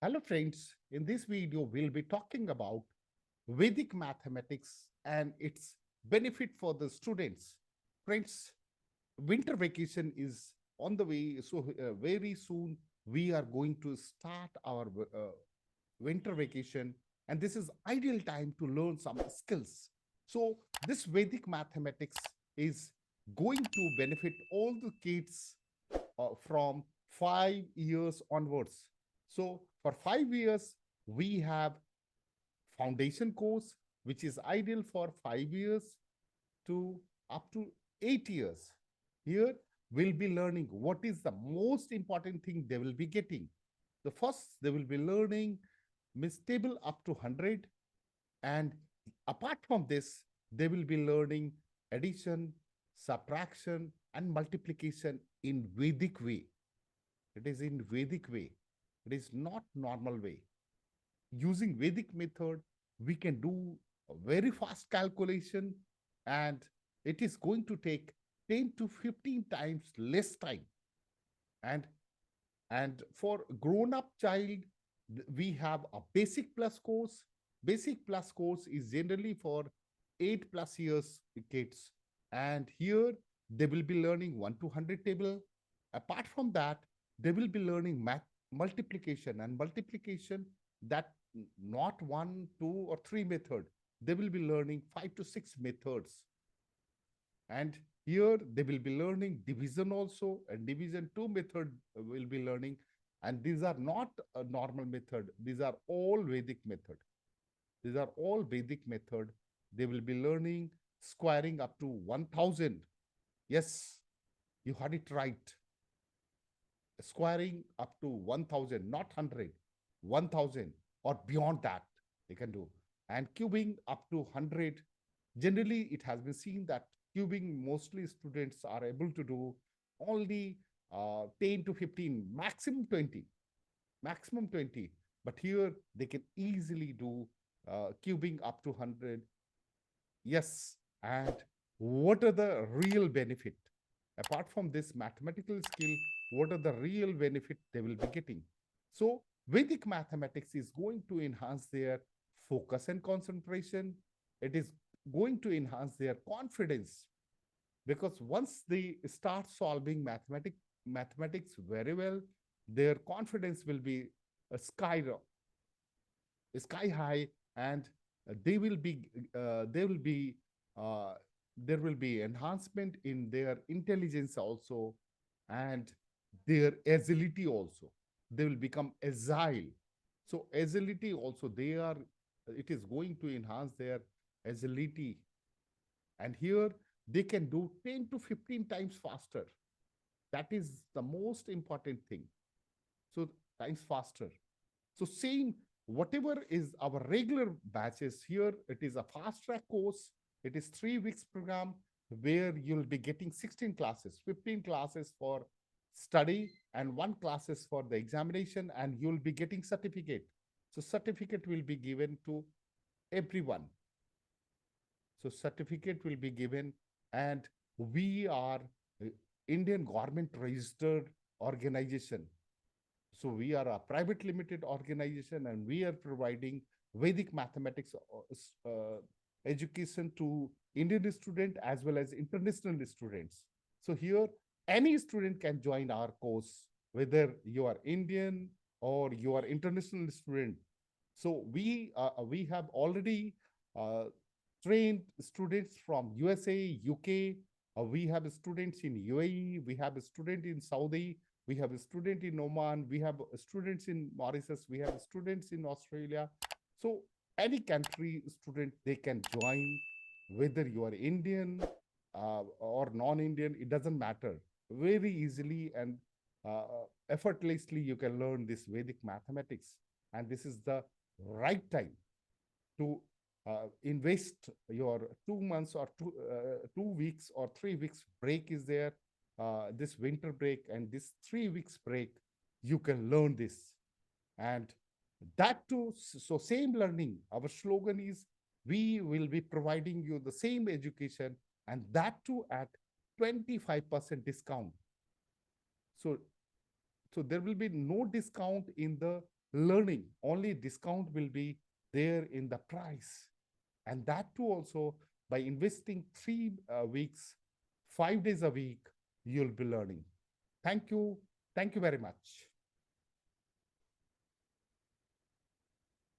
Hello friends, in this video we'll be talking about Vedic mathematics and its benefit for the students. Friends, winter vacation is on the way, so very soon we are going to start our winter vacation, and this is ideal time to learn some skills. So this Vedic mathematics is going to benefit all the kids from 5 years onwards. So for 5 years, we have foundation course, which is ideal for 5 years to up to 8 years. Here, we'll be learning what is the most important thing they will be getting. The first, they will be learning Miss table up to 100. And apart from this, they will be learning addition, subtraction, and multiplication in Vedic way. It is in Vedic way. It is not normal way. Using Vedic method, we can do a very fast calculation, and it is going to take 10 to 15 times less time. And and for grown up child, we have a basic plus course. Basic plus course is generally for 8 plus years kids. And here they will be learning 1 to 100 table. Apart from that, they will be learning math multiplication, and multiplication that not one, two, or three method. They will be learning 5 to 6 methods. And here they will be learning division also, and division two method will be learning. And these are not a normal method. These are all Vedic method. These are all Vedic method. They will be learning squaring up to 1000. Yes, you had it right. Squaring up to 1000, not 100, 1000 or beyond that they can do. And cubing up to 100. Generally, it has been seen that cubing mostly students are able to do only 10 to 15, maximum 20, maximum 20. But here they can easily do cubing up to 100. Yes. And what are the real benefit? Apart from this mathematical skill, what are the real benefit they will be getting? So Vedic mathematics is going to enhance their focus and concentration. It is going to enhance their confidence, because once they start solving mathematics very well, their confidence will be sky sky high. And they will be they will be uh, there will be enhancement in their intelligence also, and their agility also. They will become agile. So agility also, they are it is going to enhance their agility. And here they can do 10 to 15 times faster. That is the most important thing. So times faster. So saying whatever is our regular batches, here it is a fast track course. It is 3 weeks program where you'll be getting 16 classes, 15 classes for study and one classes for the examination, and you'll be getting certificate. So certificate will be given to everyone. So certificate will be given, and we are Indian government registered organization. So we are a private limited organization, and we are providing Vedic mathematics education to Indian student as well as international students. So here any student can join our course, whether you are Indian or you are international student. So we have already uh, trained students from USA, UK. We have students in UAE. We have a student in Saudi. We have a student in Oman. We have students in Mauritius. We have students in Australia. So any country student, they can join, whether you are Indian or non-Indian, it doesn't matter. Very easily and effortlessly, you can learn this Vedic mathematics. And this is the right time to invest your 2 months or 2 weeks or 3 weeks break is there, this winter break and this 3 weeks break, you can learn this. And that too, so same learning, our slogan is we will be providing you the same education, and that too at 25% discount. So so there will be no discount in the learning. Only discount will be there in the price. And that too also by investing 3 weeks, 5 days a week, you'll be learning. Thank you. Thank you very much.